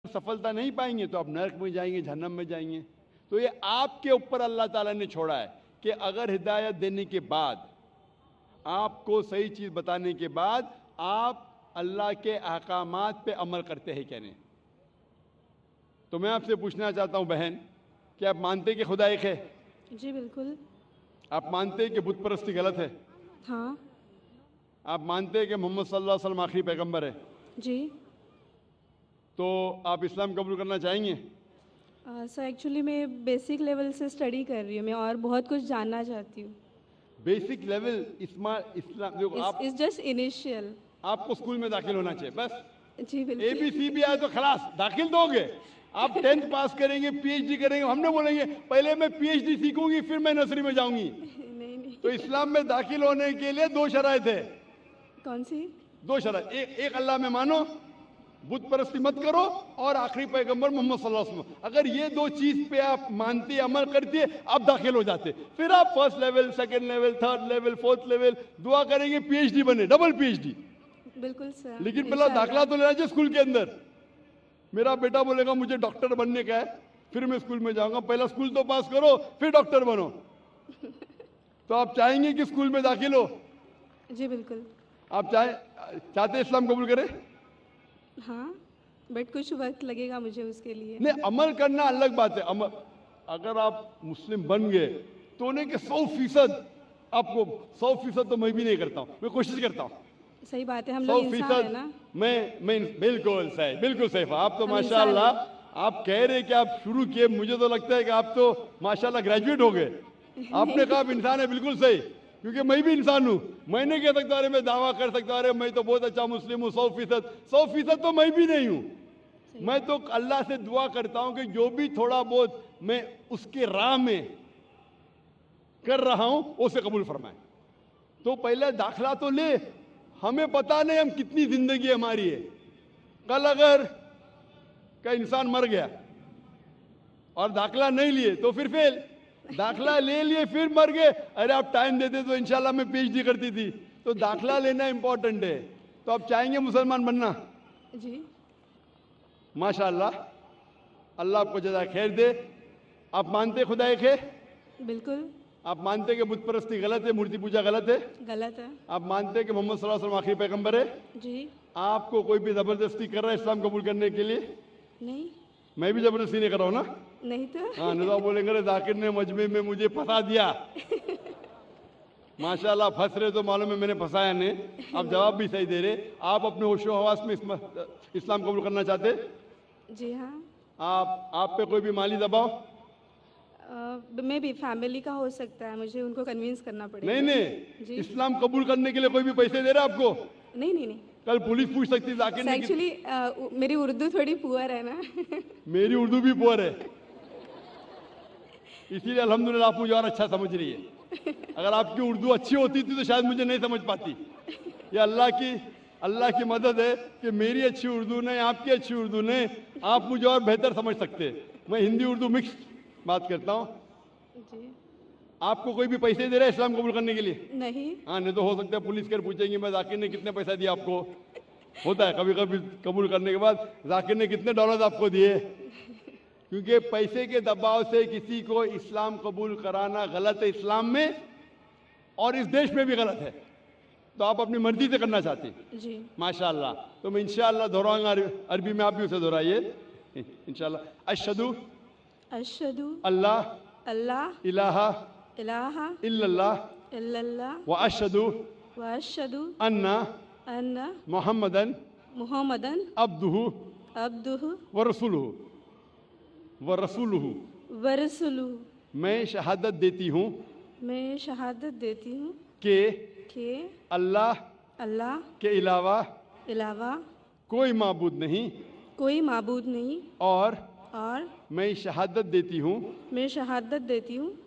सफलता नहीं पाएंगे तो आप नरक में जाएंगे, जहन्नम में जाएंगे। तो ये आपके ऊपर अल्लाह ताला ने छोड़ा है कि अगर हिदायत देने के बाद, आपको सही चीज़ बताने के बाद आप अल्लाह के अहकामात पे अमल करते हैं क्या नहीं। तो मैं आपसे पूछना चाहता हूँ बहन, कि आप मानते हैं कि खुदा एक है? जी बिल्कुल। आप मानते हैं कि बुत परस्ती गलत है? हाँ आप मानते हैं कि मोहम्मद सल्लल्लाहु अलैहि वसल्लम आखिरी पैगंबर है? जी। तो आप इस्लाम कबूल करना चाहेंगे? सर एक्चुअली मैं बेसिक लेवल से स्टडी कर रही हूँ, मैं और बहुत कुछ जानना चाहती हूँ। बेसिक लेवल इस्लाम देखो, आप इट्स जस्ट इनिशियल। आपको स्कूल में दाखिल होना चाहिए बस। जी बिल्कुल। ABC भी आए तो खलास दाखिल दोगे। आप 10th पास करेंगे, PhD करेंगे, हमने बोलेंगे पहले मैं PhD सीखूंगी फिर मैं नर्सरी में जाऊंगी। नहीं नहीं। तो इस्लाम में दाखिल होने के लिए 2 शराइत है। कौन सी? 2 शराइत, एक अल्लाह में मानो, बुत परस्ती मत करो, और आखिरी पैगंबर मोहम्मद सल्लल्लाहु अलैहि वसल्लम। अगर ये 2 चीज पे आप मानते, अमल करते, आप दाखिल हो जाते। फिर आप first level, second level, third level, fourth level दुआ करेंगे PhD बने, डबल PhD। बिल्कुल सर। लेकिन पहला दाखिला तो लेना चाहिए स्कूल के अंदर। मेरा बेटा बोलेगा मुझे डॉक्टर बनने का है, फिर मैं स्कूल में जाऊंगा। पहला स्कूल तो पास करो फिर डॉक्टर बनो। तो आप चाहेंगे कि स्कूल में दाखिल हो? जी बिल्कुल। आप चाहते इस्लाम कबूल करें? हाँ बट कुछ वक्त लगेगा मुझे उसके लिए। नहीं, अमल करना अलग बात है। अमल, अगर आप मुस्लिम बन गए तो नहीं कि 100% आपको 100% तो मैं भी नहीं करता हूँ, मैं कोशिश करता हूँ। सही बात है, हम लोग इंसान है ना। मैं बिल्कुल सही, बिल्कुल सही। आप तो हम माशाल्लाह, आप कह रहे कि आप शुरू किए, मुझे तो लगता है कि आप तो माशाल्लाह ग्रेजुएट हो गए। आपने कहा आप इंसान है, बिल्कुल सही, क्योंकि मैं भी इंसान हूँ। मैं नहीं कह सकता अरे मैं दावा कर सकता अरे मैं तो बहुत अच्छा मुस्लिम हूँ 100% तो मैं भी नहीं हूँ। मैं तो अल्लाह से दुआ करता हूँ कि जो भी थोड़ा बहुत मैं उसके राह में कर रहा हूँ उसे कबूल फरमाए। तो पहले दाखला तो ले, हमें पता नहीं हम कितनी जिंदगी हमारी है। कल अगर का इंसान मर गया और दाखला नहीं लिए तो फिर फेल, दाखला ले लिए फिर मर गए, अरे आप टाइम देते तो इंशाल्लाह मैं PhD करती थी। तो दाखला लेना इंपॉर्टेंट है। तो आप चाहेंगे मुसलमान बनना? जी माशाल्लाह, अल्लाह आपको जज़ा खैर दे। आप मानते खुदा एक है? बिल्कुल। आप मानते कि बुत परस्ती गलत है, मूर्ति पूजा गलत है? गलत है। आप मानते कि मोहम्मद सल्लल्लाहु अलैहि वसल्लम आखिरी पैगंबर है? जी। आपको कोई भी जबरदस्ती कर रहा है इस्लाम कबूल करने के लिए? नहीं। मैं भी जबरदस्ती नहीं कर रहा हूँ ना। नहीं तो। हाँ, नहीं तो आप बोलेंगे रे जाकिर ने मजमे में मुझे फंसा दिया। माशाल्लाह फंस रहे तो मालूम है मैंने फंसाया नहीं। आप जवाब भी सही दे रहे। आप अपने होशो हवास में इस्लाम कबूल करना चाहते? जी हाँ। आप पे कोई भी माली दबाव? मे भी फैमिली का हो सकता है, मुझे उनको कन्विंस करना पड़ेगा। नहीं नहीं, इस्लाम कबूल करने के लिए कोई भी पैसे दे रहा है आपको? नहीं नहीं नहीं। कल पुलिस पूछ सकती जाकिर ने। एक्चुअली मेरी उर्दू थोड़ी पुअर है ना। मेरी उर्दू भी पुअर है, इसीलिए अल्हम्दुलिल्लाह आप मुझे और अच्छा समझ रही है। अगर आपकी उर्दू अच्छी होती थी तो शायद मुझे नहीं समझ पाती। ये अल्लाह की मदद है कि मेरी अच्छी उर्दू नहीं, आपकी अच्छी उर्दू नहीं, आप मुझे और बेहतर समझ सकते हैं। मैं हिंदी उर्दू मिक्स बात करता हूँ। जी। आपको कोई भी पैसे दे रहा है इस्लाम कबूल करने के लिए? नहीं। हाँ, नहीं तो हो सकता है पुलिस कर पूछेंगे मैं जाकिर ने कितने पैसा दिया आपको। होता है कभी कभी कबूल करने के बाद, जाकिर ने कितने डॉलर आपको दिए। क्योंकि पैसे के दबाव से किसी को इस्लाम कबूल कराना गलत है इस्लाम में, और इस देश में भी गलत है। तो आप अपनी मर्जी से करना चाहते हैं। जी। माशाल्लाह। तो मैं इंशाल्लाह दोहराऊंगा, अरबी में आप भी उसे दोहराइए इंशाल्लाह। अशहदु अशहदु अल्लाह अल्लाह इलाहा इलाहा इल्लल्लाह इल्लल्लाह व अशहदु व अशहदु अन्ना अन्ना मुहम्मदन मुहम्मदन अब्दुहु अब्दुहु व रसूलुहु व रसूलुहु। मैं शहादत देती हूँ मैं शहादत देती हूँ कि अल्लाह अल्लाह के अलावा अलावा कोई माबूद नहीं, कोई माबूद नहीं, और मैं शहादत देती हूँ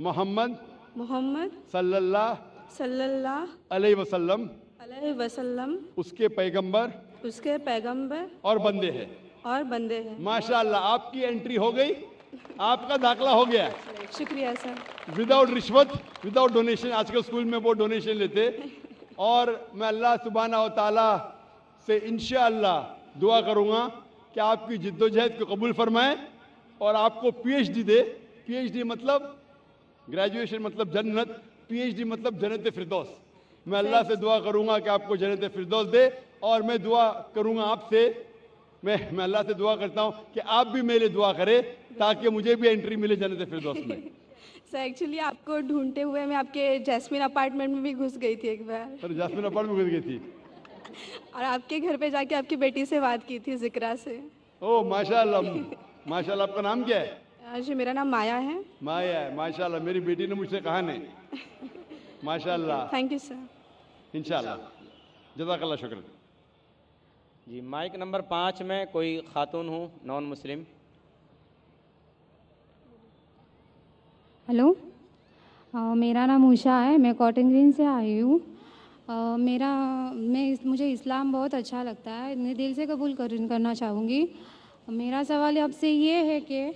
मोहम्मद सल्लल्लाहु अलैहि वसल्लम उसके पैगंबर और बंदे हैं। माशाल्लाह, आपकी एंट्री हो गई, आपका दाखला हो गया। शुक्रिया सर। विदाउट रिश्वत, विदाउट डोनेशन। आजकल स्कूल में वो डोनेशन लेते। और मैं अल्लाह सुब्हाना व तआला से इंशाअल्लाह दुआ करूँगा कि کہ آپ کی جدوجہد کو قبول فرمائے اور آپ کو پی ایچ ڈی دے. پی ایچ ڈی مطلب گریجویشن مطلب جنت, پی ایچ ڈی مطلب جنت فردوس. میں اللہ سے دعا کروں گا کہ آپ کو جنت فردوس دے, اور میں دعا کروں گا آپ سے, میں اللہ سے دعا کرتا ہوں کہ آپ بھی میرے لیے دعا کرے تاکہ مجھے بھی انٹری ملے جنت فردوس میں. سر ایکچولی آپ کو ڈھونڈتے ہوئے میں آپ کے جیسمین اپارٹمنٹ میں بھی گھس گئی تھی ایک بار, سر جاسمین اپارٹمنٹ میں گھس گئی تھی. اور آپ کے گھر پہ جا کے آپ کی بیٹی سے بات کی تھی, ذکرا سے. او ماشاء اللہ, ماشاء اللہ. آپ کا نام کیا ہے؟ جی میرا نام مایا ہے. مایا ہے, ماشاء اللہ. میری بیٹی نے مجھ سے کہا نہیں. ماشاء اللہ, تھینک یو سر. انشاءاللہ. جزاک اللہ, شکر. جی مائک نمبر 5 میں کوئی خاتون ہوں نان مسلم. ہلو, میرا نام اوشا ہے, میں کاٹن گرین سے آئی ہوں. مجھے اسلام بہت اچھا لگتا ہے, میں دل سے قبول کرنا چاہوں گی. میرا سوال آپ سے یہ ہے کہ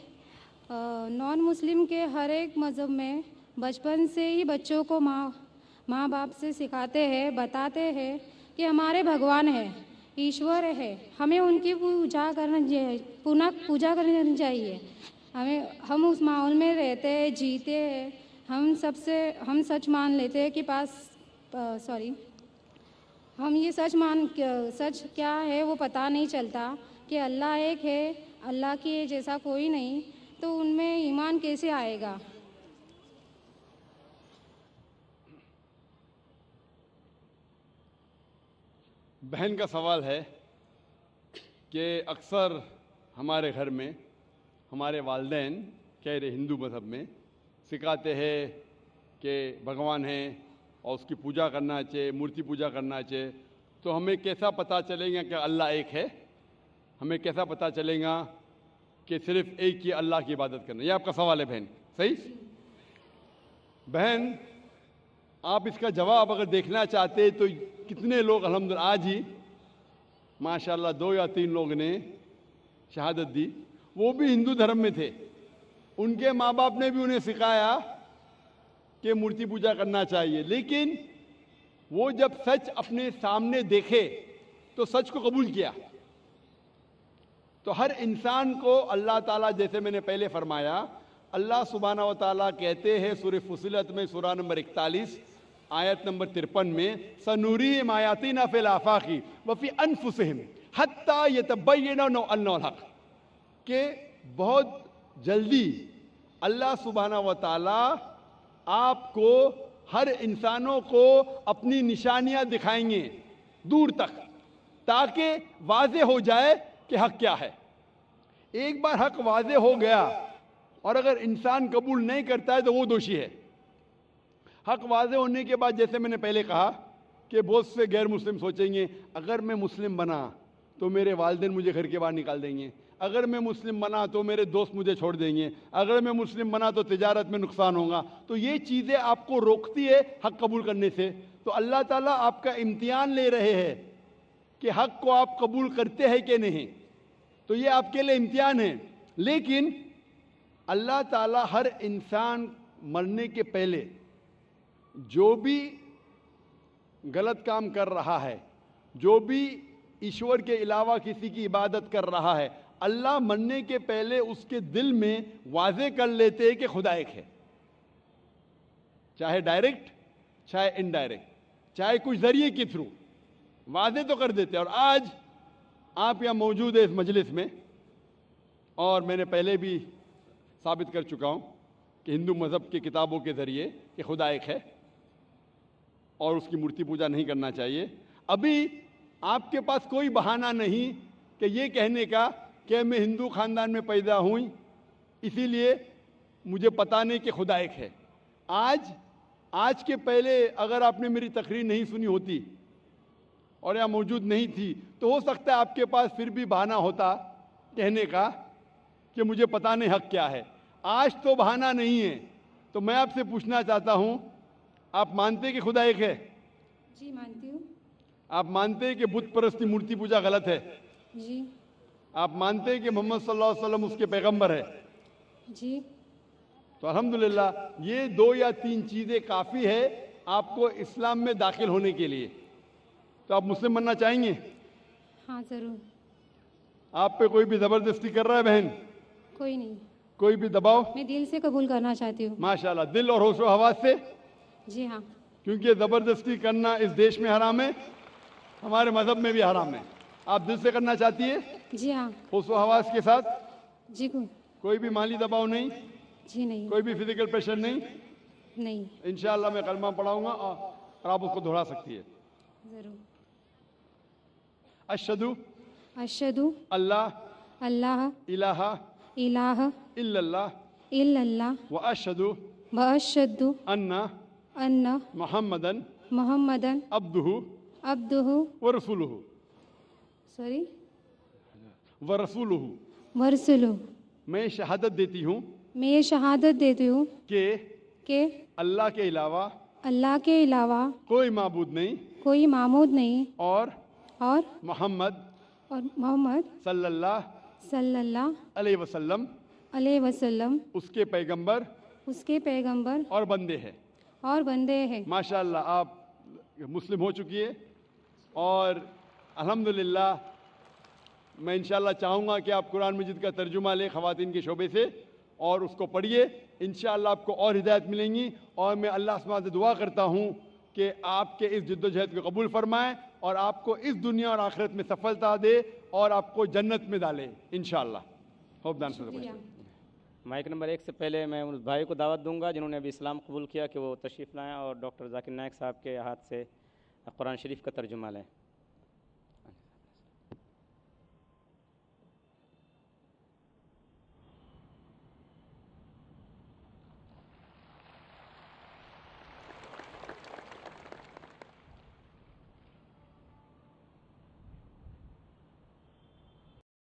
نان مسلم کے ہر ایک مذہب میں بچپن سے ہی بچوں کو ماں باپ سے سکھاتے ہیں, بتاتے ہیں کہ ہمارے بھگوان ہے, ایشور ہے, ہمیں ان کی پوجا کرنی چاہیے. ہم اس ماحول میں رہتے ہیں, جیتے ہیں. ہم سچ مان لیتے ہیں کہ ہم یہ سچ کیا ہے وہ پتہ نہیں چلتا کہ اللہ ایک ہے, اللہ کے جیسا کوئی نہیں, تو ان میں ایمان کیسے آئے گا؟ بہن کا سوال ہے کہ اکثر ہمارے گھر میں ہمارے والدین کہہ رہے ہندو مذہب میں سکھاتے ہیں کہ بھگوان ہیں اور اس کی پوجا کرنا چاہیے, مورتی پوجا کرنا چاہیے. تو ہمیں کیسا پتہ چلے گا کہ اللہ ایک ہے؟ ہمیں کیسا پتہ چلے گا کہ صرف ایک ہی اللہ کی عبادت کرنا؟ یہ آپ کا سوال ہے بہن, صحیح؟ بہن, آپ اس کا جواب اگر دیکھنا چاہتے تو کتنے لوگ الحمدللہ آج ہی ماشاءاللہ 2 یا 3 لوگ نے شہادت دی, وہ بھی ہندو دھرم میں تھے. ان کے ماں باپ نے بھی انہیں سکھایا کہ مورتی پوجا کرنا چاہیے, لیکن وہ جب سچ اپنے سامنے دیکھے تو سچ کو قبول کیا. تو ہر انسان کو اللہ تعالیٰ, جیسے میں نے پہلے فرمایا, اللہ سبحانہ و تعالیٰ کہتے ہیں سورہ فصلت میں سورہ نمبر 41 آیت نمبر 53 میں, سنوریم آیاتنا فی الآفاق وفی انفسہم حتی یتبین انہ الحق, کہ بہت جلدی اللہ سبحانہ و تعالیٰ آپ کو, ہر انسانوں کو اپنی نشانیاں دکھائیں گے دور تک, تاکہ واضح ہو جائے کہ حق کیا ہے. ایک بار حق واضح ہو گیا اور اگر انسان قبول نہیں کرتا ہے تو وہ دوشی ہے. حق واضح ہونے کے بعد, جیسے میں نے پہلے کہا کہ بہت سے غیر مسلم سوچیں گے اگر میں مسلم بنا تو میرے والدین مجھے گھر کے باہر نکال دیں گے, اگر میں مسلم بنا تو میرے دوست مجھے چھوڑ دیں گے, اگر میں مسلم بنا تو تجارت میں نقصان ہوگا. تو یہ چیزیں آپ کو روکتی ہے حق قبول کرنے سے. تو اللہ تعالیٰ آپ کا امتحان لے رہے ہیں کہ حق کو آپ قبول کرتے ہیں کہ نہیں. تو یہ آپ کے لیے امتحان ہے. لیکن اللہ تعالیٰ ہر انسان مرنے کے پہلے جو بھی غلط کام کر رہا ہے, جو بھی ایشور کے علاوہ کسی کی عبادت کر رہا ہے, اللہ مرنے کے پہلے اس کے دل میں واضح کر لیتے ہیں کہ خدا ایک ہے, چاہے ڈائریکٹ چاہے انڈائریکٹ, چاہے کچھ ذریعے کے تھرو واضح تو کر دیتے. اور آج آپ یہاں موجود ہیں اس مجلس میں, اور میں نے پہلے بھی ثابت کر چکا ہوں کہ ہندو مذہب کی کتابوں کے ذریعے کہ خدا ایک ہے اور اس کی مورتی پوجا نہیں کرنا چاہیے. ابھی آپ کے پاس کوئی بہانہ نہیں کہ یہ کہنے کا کہ میں ہندو خاندان میں پیدا ہوں اسی لیے مجھے پتہ نہیں کہ خدا ایک ہے. آج کے پہلے اگر آپ نے میری تقریر نہیں سنی ہوتی اور یہاں موجود نہیں تھی تو ہو سکتا ہے آپ کے پاس پھر بھی بہانہ ہوتا کہنے کا کہ مجھے پتہ نہیں حق کیا ہے. آج تو بہانہ نہیں ہے. تو میں آپ سے پوچھنا چاہتا ہوں, آپ مانتے ہیں کہ خدا ایک ہے؟ جی مانتی ہوں. آپ مانتے ہیں کہ بت پرستی مورتی پوجا غلط ہے؟ جی. آپ مانتے ہیں کہ محمد صلی اللہ علیہ وسلم اس کے پیغمبر ہے؟ جی. تو الحمدللہ یہ 2 یا 3 چیزیں کافی ہے آپ کو اسلام میں داخل ہونے کے لیے. تو آپ مسلم بننا چاہیں گے؟ ہاں ضرور. आप पे कोई भी जबरदस्ती कर रहा है बहन? कोई नहीं, कोई भी दबाव? मैं दिल से कबूल करना चाहती हूँ। माशाल्लाह, दिल और होशो हवास से, जी हाँ। क्योंकि ये जबरदस्ती करना इस देश में हराम है, हमारे मजहब में भी हराम है। आप दिल से करना चाहती है, जी हाँ। होशो हवास के साथ? जी कोई भी माली दबाव नहीं, जी नहीं, कोई भी फिजिकल प्रेशर नहीं। नहीं। इंशाअल्लाह मैं कलमा पढ़ाऊंगा और आप उसको दोहरा सकती है। ज़रूर। अशहदु अशहदु अल्लाह अल्लाह इलाहा इलाहा इल्लल्लाह इल्लल्लाह व अशहदु व अशहदु अन्ना अन्न मुहम्मदन मुहम्मदन अब्दुहु अब्दुहु व रसूलुहु सॉरी व रसूलुहु। वरसुलु। मैं शहादत देती हूँ मैं ये शहादत देती हूँ कि अल्लाह के अलावा कोई माबूद नहीं कोई मामूद नहीं और मोहम्मद सल्लल्लाहु अलैहि वसल्लम उसके पैगंबर और बंदे हैं। माशाअल्लाह, आप मुस्लिम हो चुकी है और अल्हम्दुलिल्लाह मैं इंशाअल्लाह चाहूँगा कि आप कुरान मजीद का तर्जुमा लें ख़वातीन के शोबे से और उसको पढ़िए। इंशाअल्लाह आपको और हिदायत मिलेंगी और मैं अल्लाह सुब्हानहू से दुआ करता हूँ कि आपके इस जद्दोजहद को कबूल फरमाए और आपको इस दुनिया और आखिरत में सफलता दे और आपको जन्नत में डाले इंशाअल्लाह। Hope the answer the question. Mic number 1 से पहले मैं उस भाई को दावत दूंगा जिन्होंने अभी इस्लाम कबूल किया कि वो तशरीफ़ लाएँ और डॉक्टर जाकिर नायक साहब के हाथ से कुरान शरीफ का तर्जुमा लें।